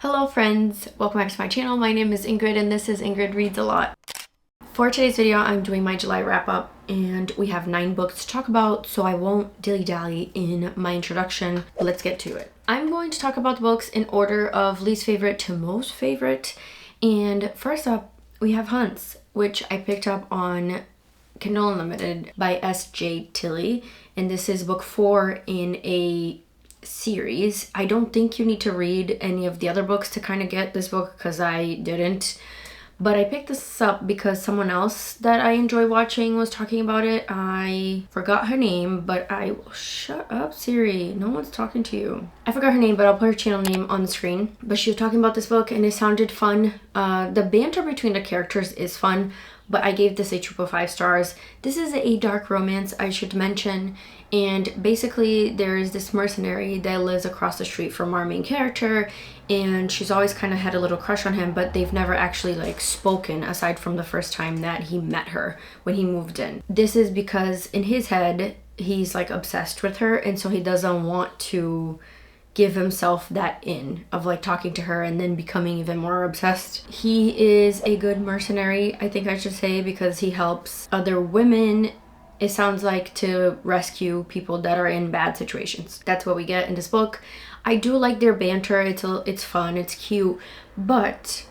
Hello friends, welcome back to my channel. My name is Ingrid and this is Ingrid Reads a Lot. For today's video, I'm doing my July wrap up and we have 9 books to talk about, so I won't dilly-dally in my introduction. Let's get to it. I'm going to talk about the books in order of least favorite to most favorite. And first up, we have Hunts, which I picked up on Kindle Unlimited by S.J. Tilley. And this is book 4 in a series. I don't think you need to read any of the other books to kind of get this book because I didn't. But I picked this up because someone else that I enjoy watching was talking about it. I forgot her name, but shut up, Siri. No one's talking to you. I forgot her name, but I'll put her channel name on the screen. But she was talking about this book and it sounded fun. The banter between the characters is fun, but I gave this a 2.5 stars. This is a dark romance, I should mention. And basically there is this mercenary that lives across the street from our main character, and she's always kind of had a little crush on him, but they've never actually like spoken aside from the first time that he met her when he moved in. This is because in his head he's like obsessed with her, and so he doesn't want to give himself that in of like talking to her and then becoming even more obsessed. He is a good mercenary, I think I should say, because he helps other women, it sounds like, to rescue people that are in bad situations. That's what we get in this book. I do like their banter. It's fun, it's cute, but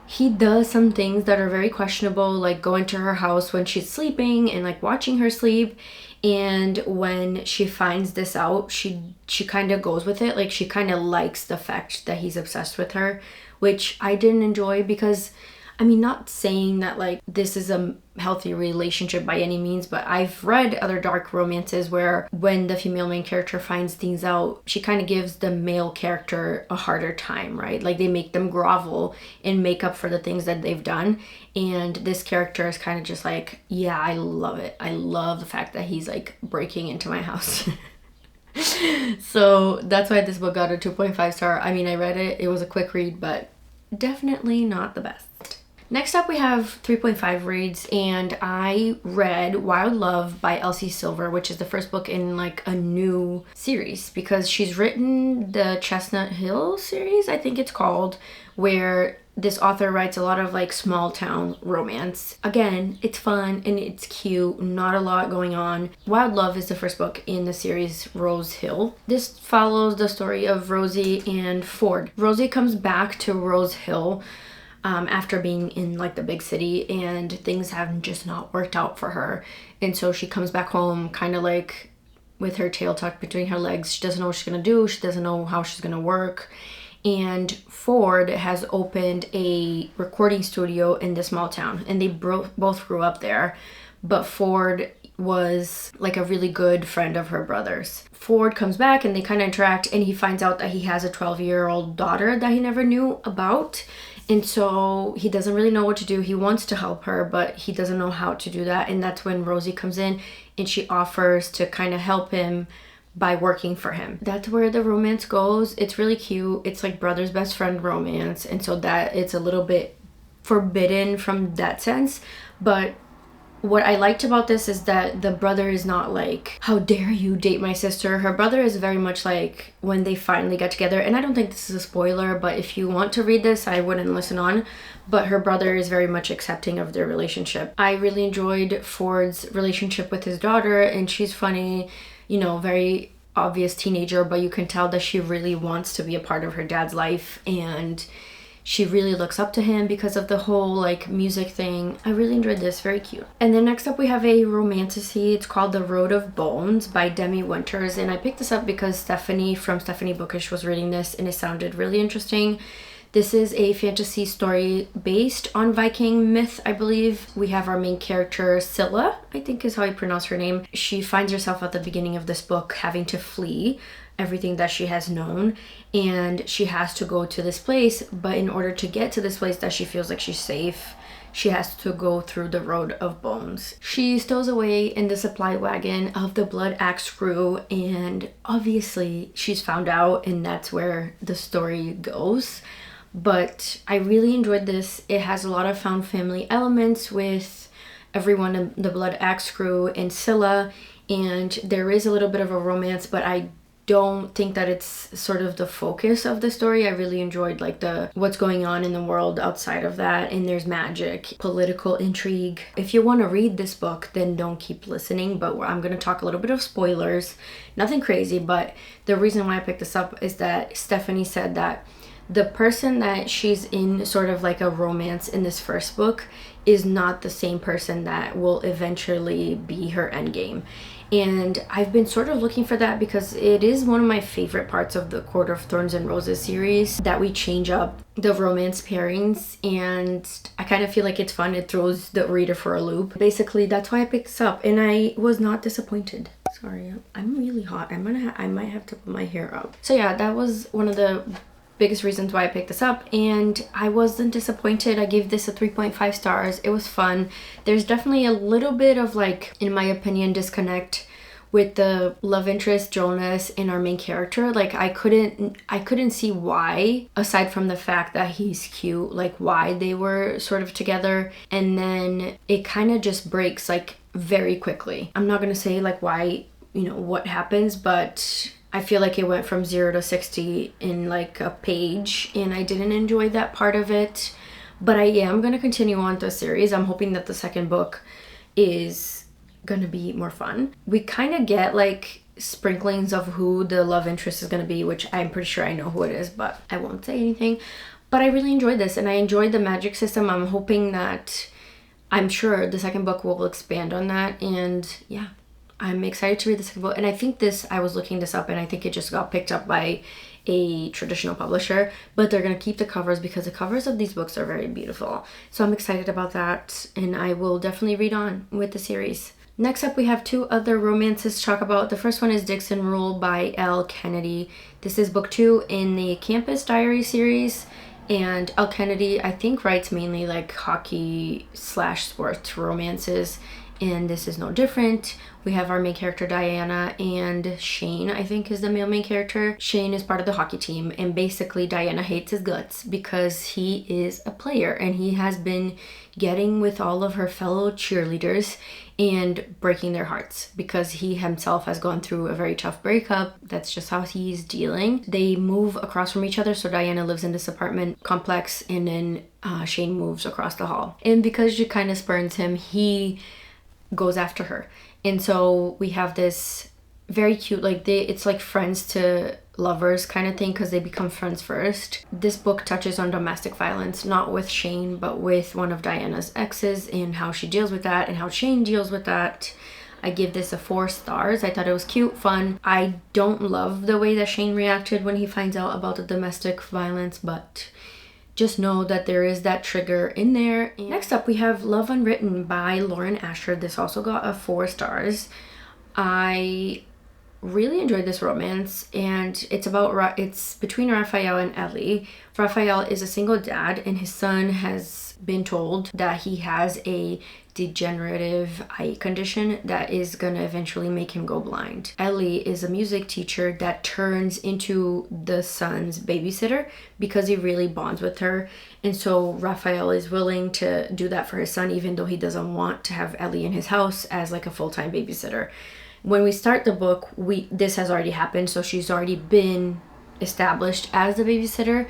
he does some things that are very questionable, like going to her house when she's sleeping and like watching her sleep. And when she finds this out, she kind of goes with it. Like she kind of likes the fact that he's obsessed with her, which I didn't enjoy because, I mean, not saying that like this is a healthy relationship by any means, but I've read other dark romances where when the female main character finds things out, she kind of gives the male character a harder time, right? Like they make them grovel and make up for the things that they've done. And this character is kind of just like, yeah, I love it. I love the fact that he's like breaking into my house. So that's why this book got a 2.5 star. I mean, I read it. It was a quick read, but definitely not the best. Next up, we have 3.5 reads, and I read Wild Love by Elsie Silver, which is the first book in like a new series, because she's written the Chestnut Hill series, I think it's called, where this author writes a lot of like small town romance. Again, it's fun and it's cute, not a lot going on. Wild Love is the first book in the series Rose Hill. This follows the story of Rosie and Ford. Rosie comes back to Rose Hill after being in like the big city, and things have just not worked out for her. And so she comes back home kind of like with her tail tucked between her legs. She doesn't know what she's gonna do. She doesn't know how she's gonna work. And Ford has opened a recording studio in this small town, and they both grew up there. But Ford was like a really good friend of her brother's. Ford comes back and they kind of interact, and he finds out that he has a 12-year-old daughter that he never knew about. And so he doesn't really know what to do. He wants to help her, but he doesn't know how to do that. And that's when Rosie comes in and she offers to kind of help him by working for him. That's where the romance goes. It's really cute. It's like brother's best friend romance. And so that it's a little bit forbidden from that sense. But what I liked about this is that the brother is not like, how dare you date my sister? Her brother is very much like when they finally get together, and I don't think this is a spoiler, but if you want to read this, I wouldn't listen on, but her brother is very much accepting of their relationship. I really enjoyed Ford's relationship with his daughter, and she's funny, you know, very obvious teenager, but you can tell that she really wants to be a part of her dad's life, and she really looks up to him because of the whole like music thing. I really enjoyed this, very cute. And then next up we have a romantasy. It's called The Road of Bones by Demi Winters, and I picked this up because Stephanie from Stephanie Bookish was reading this and it sounded really interesting. This is a fantasy story based on Viking myth, I believe. We have our main character, Scylla, I think is how you pronounce her name. She finds herself at the beginning of this book having to flee everything that she has known, and she has to go to this place, but in order to get to this place that she feels like she's safe, she has to go through the Road of Bones. She stows away in the supply wagon of the Blood Axe crew, and obviously she's found out, and that's where the story goes. But I really enjoyed this. It has a lot of found family elements with everyone in the Blood Axe crew and Scylla, and there is a little bit of a romance, but I don't think that it's sort of the focus of the story. I really enjoyed like the what's going on in the world outside of that, and there's magic, political intrigue. If you want to read this book, then don't keep listening, but I'm going to talk a little bit of spoilers. Nothing crazy, but the reason why I picked this up is that Stephanie said that the person that she's in sort of like a romance in this first book is not the same person that will eventually be her endgame. And I've been sort of looking for that because it is one of my favorite parts of the Court of Thorns and Roses series, that we change up the romance pairings, and I kind of feel like it's fun. It throws the reader for a loop. Basically, that's why I picked this up, and I was not disappointed. Sorry, I'm really hot. I might have to put my hair up. So yeah, that was one of the biggest reasons why I picked this up, and I wasn't disappointed. I gave this a 3.5 stars. It was fun. There's definitely a little bit of like, in my opinion, disconnect with the love interest Jonas and our main character. Like I couldn't see why, aside from the fact that he's cute, like why they were sort of together, and then it kind of just breaks like very quickly. I'm not gonna say like why, what happens, but I feel like it went from 0 to 60 in like a page, and I didn't enjoy that part of it. But I am going to continue on the series. I'm hoping that the second book is going to be more fun. We kind of get like sprinklings of who the love interest is going to be, which I'm pretty sure I know who it is, but I won't say anything. But I really enjoyed this, and I enjoyed the magic system. I'm sure the second book will expand on that, and yeah. I'm excited to read the second book, and I think I was looking this up, and I think it just got picked up by a traditional publisher, but they're going to keep the covers because the covers of these books are very beautiful. So I'm excited about that, and I will definitely read on with the series. Next up, we have 2 other romances to talk about. The first one is Dixon Rule by Elle Kennedy. This is book 2 in the Campus Diary series, and Elle Kennedy, I think, writes mainly like hockey/sports romances, and this is no different. We have our main character Diana, and Shane, I think, is the male main character. Shane is part of the hockey team, and basically Diana hates his guts because he is a player, and he has been getting with all of her fellow cheerleaders and breaking their hearts because he himself has gone through a very tough breakup. That's just how he's dealing. They move across from each other, so Diana lives in this apartment complex, and then Shane moves across the hall. And because she kind of spurns him, he goes after her. And so we have this very cute, like it's like friends to lovers kind of thing, because they become friends first. This book touches on domestic violence, not with Shane, but with one of Diana's exes, and how she deals with that and how Shane deals with that. I give this a 4 stars. I thought it was cute, fun. I don't love the way that Shane reacted when he finds out about the domestic violence, but just know that there is that trigger in there. And next up, we have Love Unwritten by Lauren Asher. This also got a 4 stars. I really enjoyed this romance, and it's between Raphael and Ellie. Raphael is a single dad, and his son has been told that he has a degenerative eye condition that is gonna eventually make him go blind. Ellie is a music teacher that turns into the son's babysitter because he really bonds with her, and so Raphael is willing to do that for his son, even though he doesn't want to have Ellie in his house as like a full-time babysitter. When we start the book, this has already happened, so she's already been established as the babysitter.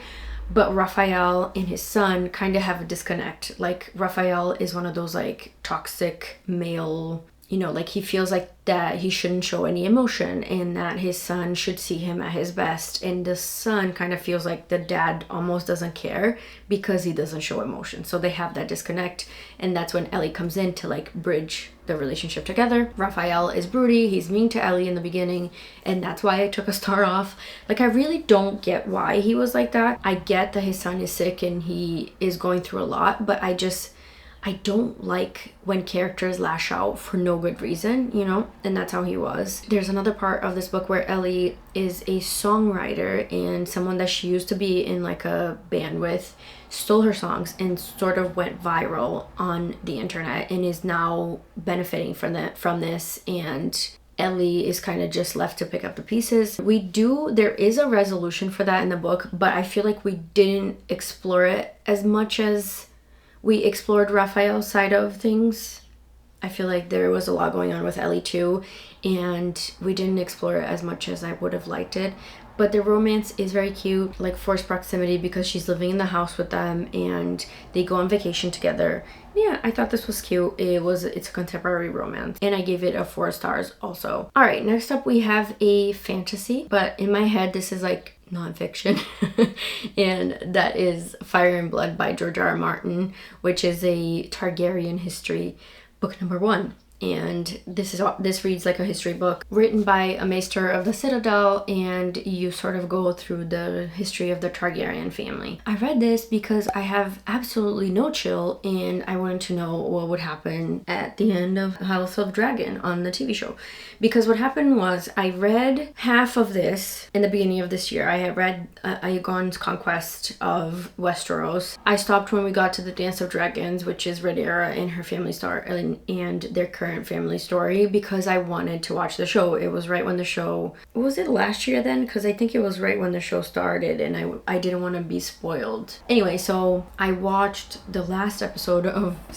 But Raphael and his son kind of have a disconnect. Like, Raphael is one of those like toxic male, like he feels like that he shouldn't show any emotion, and that his son should see him at his best. And the son kind of feels like the dad almost doesn't care because he doesn't show emotion. So they have that disconnect, and that's when Ellie comes in to like bridge the relationship together. Raphael is broody, he's mean to Ellie in the beginning, and that's why I took a star off. Like, I really don't get why he was like that. I get that his son is sick and he is going through a lot, but I don't like when characters lash out for no good reason, and that's how he was. There's another part of this book where Ellie is a songwriter, and someone that she used to be in like a band with stole her songs and sort of went viral on the internet and is now benefiting from this, and Ellie is kind of just left to pick up the pieces. There is a resolution for that in the book, but I feel like we didn't explore it as much as we explored Raphael's side of things I feel like there was a lot going on with Ellie too, and we didn't explore it as much as I would have liked it. But the romance is very cute, like forced proximity because she's living in the house with them and they go on vacation together. Yeah, I thought this was cute. It's a contemporary romance, and I gave it a 4 stars also. All right, next up we have a fantasy, but in my head this is like nonfiction, and that is Fire and Blood by George R. R. Martin, which is a Targaryen history, book number 1. And this reads like a history book written by a maester of the Citadel, and you sort of go through the history of the Targaryen family. I read this because I have absolutely no chill and I wanted to know what would happen at the end of House of Dragon on the TV show. Because what happened was I read half of this in the beginning of this year. I had read Aegon's conquest of Westeros. I stopped when we got to the Dance of Dragons, which is Rhaenyra and her family and their current family story, because I wanted to watch the show. It was right when the show, was it last year then? Because I think it was right when the show started, and I didn't want to be spoiled. Anyway, so I watched the last episode of this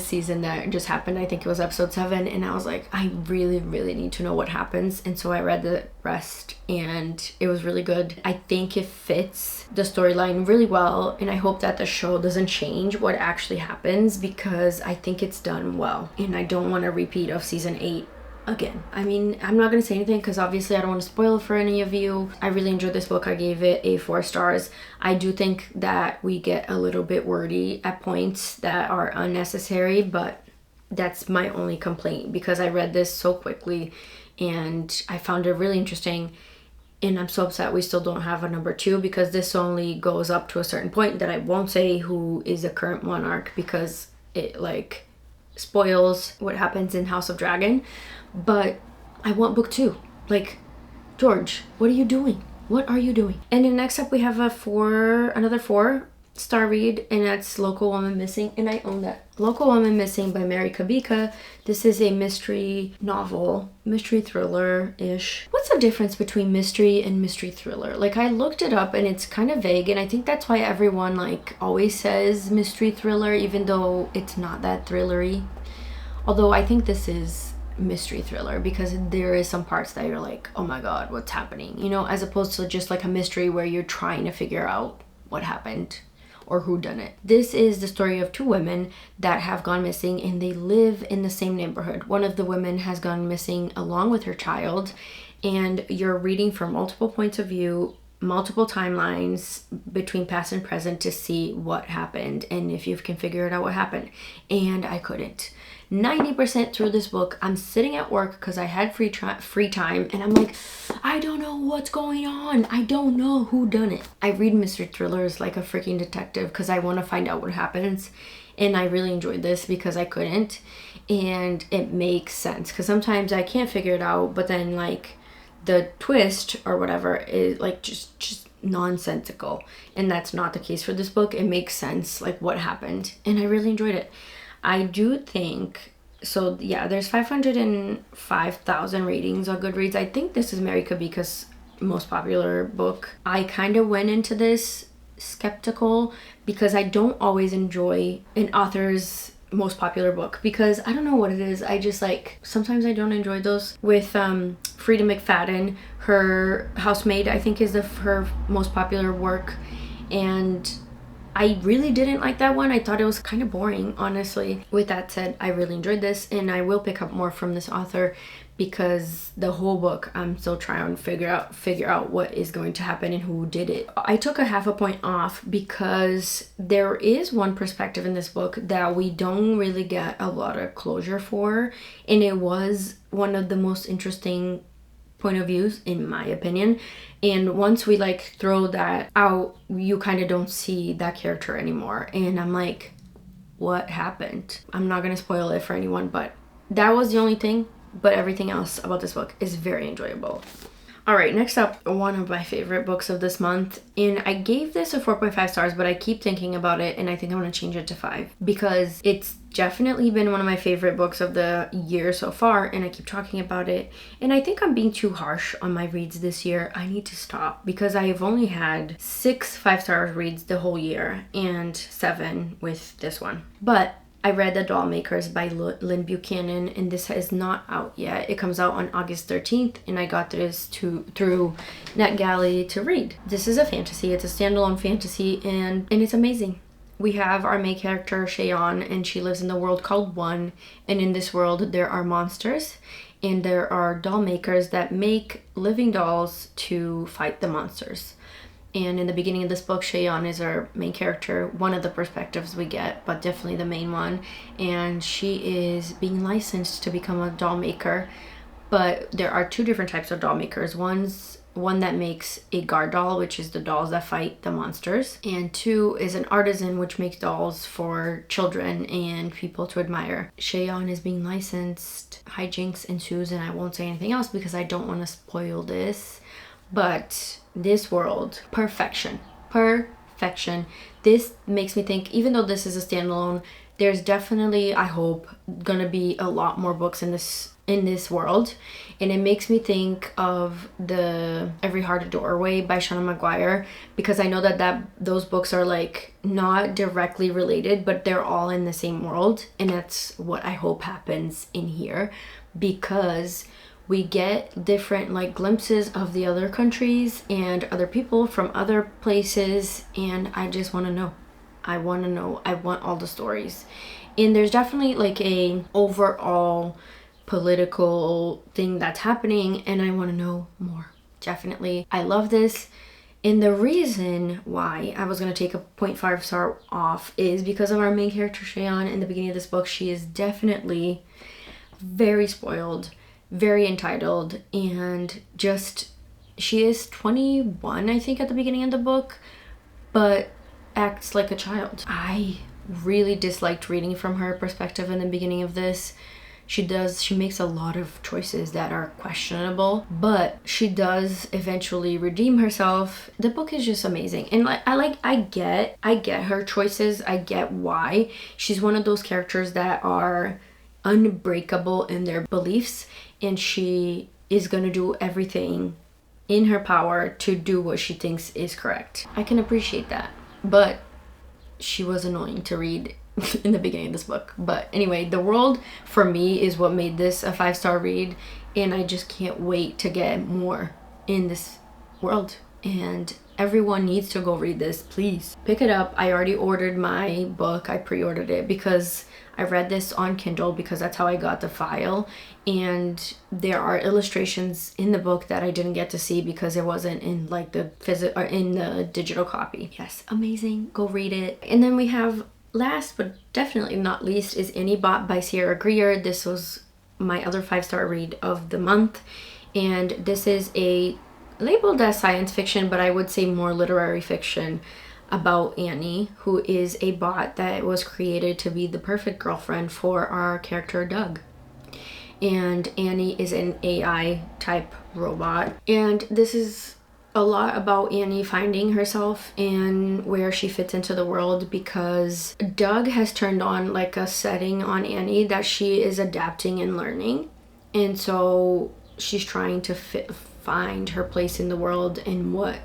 season that just happened. I think it was episode 7, and I was like, I really need to know what happens. And so I read the rest, and it was really good. I think it fits the storyline really well, and I hope that the show doesn't change what actually happens, because I think it's done well, and I don't want a repeat of season 8 again. I mean, I'm not going to say anything because obviously I don't want to spoil it for any of you. I really enjoyed this book. I gave it a 4 stars. I do think that we get a little bit wordy at points that are unnecessary, but that's my only complaint, because I read this so quickly and I found it really interesting. And I'm so upset we still don't have a number 2, because this only goes up to a certain point that I won't say who is the current monarch, because it like spoils what happens in House of Dragon. But I want book 2. Like, George, what are you doing? What are you doing? And then next up we have another 4-star read, and that's Local Woman Missing, and I own that. Local Woman Missing by Mary Kabika. This is a mystery novel, mystery thriller-ish. What's the difference between mystery and mystery thriller? Like, I looked it up and it's kind of vague, and I think that's why everyone like always says mystery thriller, even though it's not that thrillery. Although I think this is mystery thriller, because there is some parts that you're like, oh my god, what's happening, you know, as opposed to just like a mystery where you're trying to figure out what happened or who done it. This is the story of 2 women that have gone missing, and they live in the same neighborhood. One of the women has gone missing along with her child, and you're reading from multiple points of view, multiple timelines between past and present to see what happened and if you can figure it out what happened. And I couldn't. 90% through this book, I'm sitting at work because I had free time, and I'm like, I don't know what's going on. I don't know who done it. I read mystery thrillers like a freaking detective because I want to find out what happens, and I really enjoyed this because I couldn't, and it makes sense because sometimes I can't figure it out, but then like the twist or whatever is like just nonsensical, and that's not the case for this book. It makes sense, like what happened, and I really enjoyed it. I do think, so yeah, there's 505,000 ratings on Goodreads. I think this is Mary Kabika's most popular book. I kind of went into this skeptical because I don't always enjoy an author's most popular book, because I don't know what it is. I just like, sometimes I don't enjoy those. With Frida McFadden, her Housemaid, I think is her most popular work, and I really didn't like that one. I thought it was kind of boring, honestly. With that said, I really enjoyed this, and I will pick up more from this author, because the whole book I'm still trying to figure out what is going to happen and who did it. I took a half a point off because there is one perspective in this book that we don't really get a lot of closure for, and it was one of the most interesting point of views in my opinion. And once we like throw that out, you kind of don't see that character anymore, and I'm like, what happened? I'm not gonna spoil it for anyone, but that was the only thing. But everything else about this book is very enjoyable. All right, next up, one of my favorite books of this month, and I gave this a 4.5 stars, but I keep thinking about it, and I think I'm gonna change it to 5 because it's definitely been one of my favorite books of the year so far, and I keep talking about it, and I think I'm being too harsh on my reads this year. I need to stop, because I have only had 6 5-star reads the whole year and 7 with this one. But I read The Doll Makers by Lynn Buchanan, and this is not out yet. It comes out on August 13th, and I got this through NetGalley to read. This is a fantasy. It's a standalone fantasy, and it's amazing. We have our main character, Cheyenne, and she lives in the world called One, and in this world there are monsters, and there are doll makers that make living dolls to fight the monsters. And in the beginning of this book, Cheyenne is our main character, one of the perspectives we get, but definitely the main one. And she is being licensed to become a doll maker. But there are two different types of doll makers. One that makes a guard doll, which is the dolls that fight the monsters. And two is an artisan, which makes dolls for children and people to admire. Cheyenne is being licensed. Hijinks ensues, and I won't say anything else because I don't want to spoil this. But this world, perfection. This makes me think, even though this is a standalone, there's definitely, I hope, gonna be a lot more books in this world. And it makes me think of the Every Heart a Doorway by Shauna McGuire, because I know that those books are like not directly related, but they're all in the same world. And that's what I hope happens in here, because we get different like glimpses of the other countries and other people from other places, and I just want to know. I want all the stories. And there's definitely like a overall political thing that's happening, and I want to know more. Definitely. I love this. And the reason why I was going to take a 0.5 star off is because of our main character, Cheyenne. In the beginning of this book, she is definitely very spoiled, very entitled, and just, she is 21, I think, at the beginning of the book, but acts like a child. I really disliked reading from her perspective in the beginning of this. She makes a lot of choices that are questionable, but she does eventually redeem herself. The book is just amazing. And I get her choices. I get why. She's one of those characters that are unbreakable in their beliefs, and she is going to do everything in her power to do what she thinks is correct. I can appreciate that, but she was annoying to read in the beginning of this book. But anyway, the world for me is what made this a 5-star read, and I just can't wait to get more in this world. And everyone needs to go read this. Please pick it up. I already ordered my book. I pre-ordered it because I read this on Kindle because that's how I got the file, and there are illustrations in the book that I didn't get to see because it wasn't in like the in the digital copy. Yes, amazing. Go read it. And then we have, last but definitely not least, is Any Bot by Sierra Greer. This was my other 5-star read of the month, and this is a labeled as science fiction, but I would say more literary fiction, about Annie, who is a bot that was created to be the perfect girlfriend for our character Doug. And Annie is an AI type robot, and this is a lot about Annie finding herself and where she fits into the world, because Doug has turned on like a setting on Annie that she is adapting and learning, and so she's trying to find her place in the world and what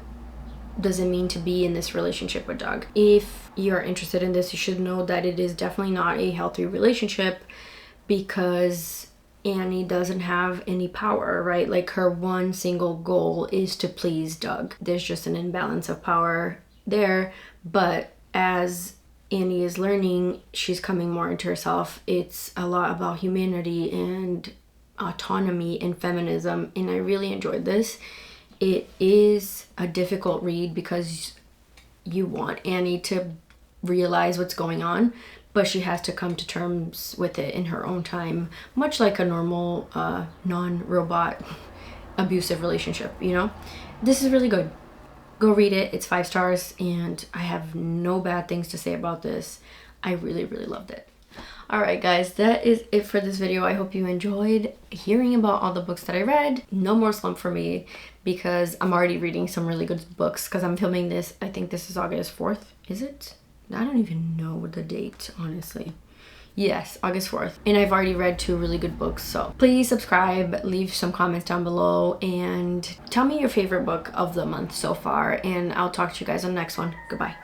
does it mean to be in this relationship with Doug. If you're interested in this, you should know that it is definitely not a healthy relationship, because Annie doesn't have any power, right? Like, her one single goal is to please Doug. There's just an imbalance of power there, but as Annie is learning, she's coming more into herself. It's a lot about humanity and autonomy and feminism, and I really enjoyed this. It is a difficult read because you want Annie to realize what's going on, but she has to come to terms with it in her own time, much like a normal non-robot abusive relationship, you know? This is really good. Go read it. It's 5 stars, and I have no bad things to say about this. I really, really loved it. Alright guys, that is it for this video. I hope you enjoyed hearing about all the books that I read. No more slump for me, because I'm already reading some really good books, because I'm filming this, I think this is August 4th. Is it? I don't even know the date, honestly. Yes, August 4th. And I've already read 2 really good books, so please subscribe, leave some comments down below, and tell me your favorite book of the month so far, and I'll talk to you guys on the next one. Goodbye.